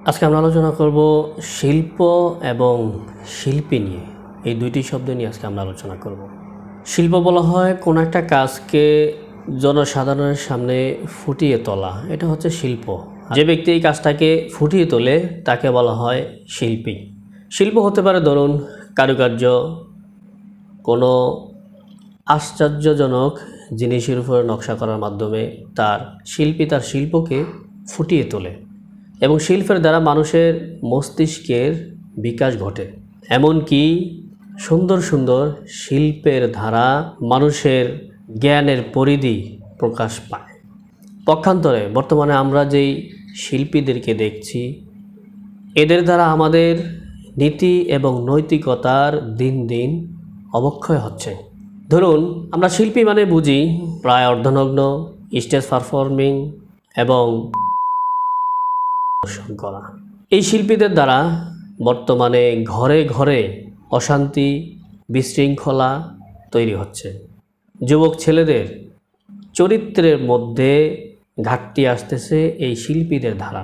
আজকে আমরা আলোচনা করব শিল্প এবং শিল্পী নিয়ে। এই দুইটি শব্দ নিয়ে আজকে আমরা আলোচনা করব। শিল্প বলা হয় কোনো একটা কাজকে জনসাধারণের সামনে ফুটিয়ে তোলা, এটা হচ্ছে শিল্প। যে ব্যক্তি এই কাজটাকে ফুটিয়ে তোলে তাকে বলা হয় শিল্পী। শিল্প হতে পারে ধরুন কারুকার্য, কোনো আশ্চর্যজনক জিনিসের উপর নকশা করার মাধ্যমে তার শিল্পী তার শিল্পকে ফুটিয়ে তোলে এবং শিল্পের দ্বারা মানুষের মস্তিষ্কের বিকাশ ঘটে। এমনকি সুন্দর সুন্দর শিল্পের ধারা মানুষের জ্ঞানের পরিধি প্রকাশ পায়। পক্ষান্তরে বর্তমানে আমরা যেই শিল্পীদেরকে দেখছি, এদের দ্বারা আমাদের নীতি এবং নৈতিকতার দিন দিন অবক্ষয় হচ্ছে। ধরুন আমরা শিল্পী মানে বুঝি প্রায় অর্ধনগ্ন স্টেজ পারফর্মিং এবং করা। এই শিল্পীদের দ্বারা বর্তমানে ঘরে ঘরে অশান্তি, বিশৃঙ্খলা তৈরি হচ্ছে। যুবক ছেলেদের চরিত্রের মধ্যে ঘাটতি আসতেছে এই শিল্পীদের দ্বারা।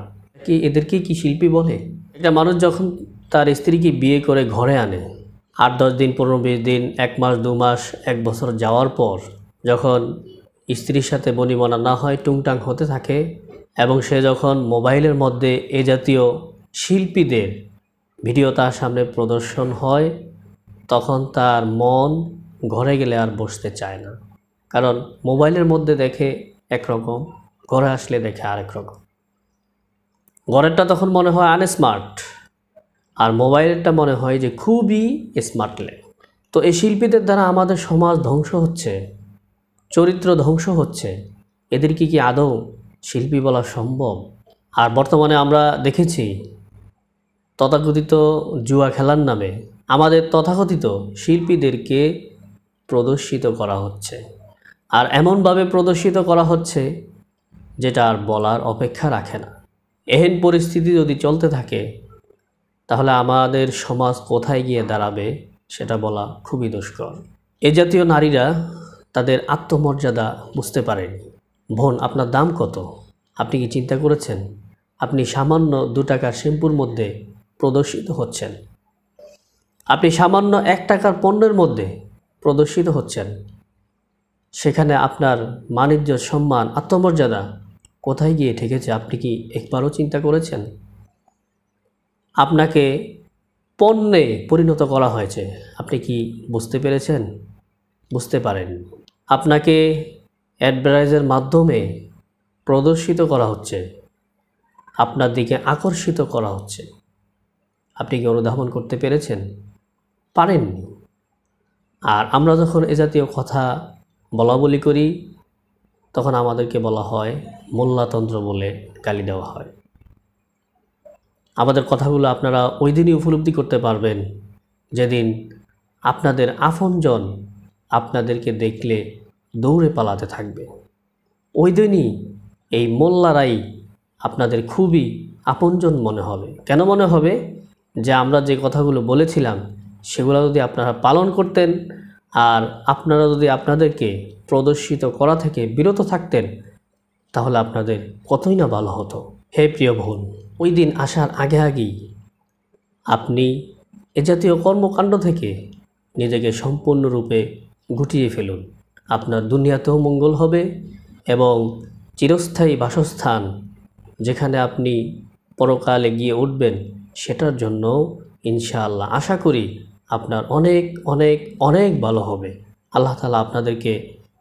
এদেরকে কি শিল্পী বলে? একটা মানুষ যখন তার স্ত্রীকে বিয়ে করে ঘরে আনে, 8-10 দিন, 15-20 দিন, 1 মাস, 2 মাস, 1 বছর যাওয়ার পর যখন স্ত্রীর সাথে বনিবনা না হয়, টুংটাং হতে থাকে এবং সে যখন মোবাইলের মধ্যে এ জাতীয় শিল্পীদের ভিডিও তার সামনে প্রদর্শন হয়, তখন তার মন ঘরে গেলে আর বসতে চায় না। কারণ মোবাইলের মধ্যে দেখে একরকম, ঘরে আসলে দেখে আরেক রকম। ঘরেরটা তখন মনে হয় আনস্মার্ট, আর মোবাইলেরটা মনে হয় যে খুবই স্মার্টলে। তো এই শিল্পীদের দ্বারা আমাদের সমাজ ধ্বংস হচ্ছে, চরিত্র ধ্বংস হচ্ছে। এদেরকে কি আদৌ শিল্পী বলা সম্ভব? আর বর্তমানে আমরা দেখেছি তথাকথিত জুয়া খেলার নামে আমাদের তথাকথিত শিল্পীদেরকে প্রদর্শিত করা হচ্ছে, আর এমনভাবে প্রদর্শিত করা হচ্ছে যেটা আর বলার অপেক্ষা রাখে না। এহেন পরিস্থিতি যদি চলতে থাকে তাহলে আমাদের সমাজ কোথায় গিয়ে দাঁড়াবে সেটা বলা খুবই দুষ্কর। এ জাতীয় নারীরা তাদের আত্মমর্যাদা বুঝতে পারেনি। বোন, আপনার দাম কত? আপনি কি চিন্তা করেছেন? আপনি সামান্য 2 টাকার শ্যাম্পুর মধ্যে প্রদর্শিত হচ্ছেন, আপনি সামান্য 1 টাকার পণ্যের মধ্যে প্রদর্শিত হচ্ছেন। সেখানে আপনার মানিজ্য, সম্মান, আত্মমর্যাদা কোথায় গিয়ে ঠেকেছে আপনি কি একবারও চিন্তা করেছেন? আপনাকে পণ্যে পরিণত করা হয়েছে, আপনি কি বুঝতে পেরেছেন? বুঝতে পারেন। আপনাকে অ্যাডভার্টাইজের মাধ্যমে প্রদর্শিত করা হচ্ছে, আপনার দিকে আকর্ষিত করা হচ্ছে। আপনি কি অনুধাবন করতে পেরেছেন? পারেননি। আর আমরা যখন এ জাতীয় কথা বলাবলি করি তখন আমাদেরকে বলা হয় মোল্লাতন্ত্র বলে গালি দেওয়া হয়। আমাদের কথাগুলো আপনারা ওই দিনই উপলব্ধি করতে পারবেন যেদিন আপনাদের আপনজন আপনাদেরকে দেখলে দৌড়ে পালাতে থাকবে। ওই দিনই এই মোল্লারাই আপনাদের খুবই আপনজন মনে হবে। কেন মনে হবে? যে আমরা যে কথাগুলো বলেছিলাম সেগুলো যদি আপনারা পালন করতেন, আর আপনারা যদি আপনাদেরকে প্রদর্শিত করা থেকে বিরত থাকতেন, তাহলে আপনাদের কতই না ভালো হতো। হে প্রিয় বোন, ওই দিন আসার আগে আগেই আপনি এ জাতীয় কর্মকাণ্ড থেকে নিজেকে সম্পূর্ণরূপে গুটিয়ে ফেলুন। আপনার দুনিয়াতেও মঙ্গল হবে এবং চিরস্থায়ী বাসস্থান যেখানে আপনি পরকালে গিয়ে উঠবেন সেটার জন্য ইনশাআল্লাহ আশা করি আপনার অনেক অনেক অনেক ভালো হবে। আল্লাহ তাআলা আপনাদেরকে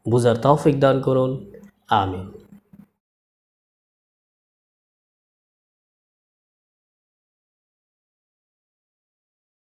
বুঝার তৌফিক দান করুন। আমিন।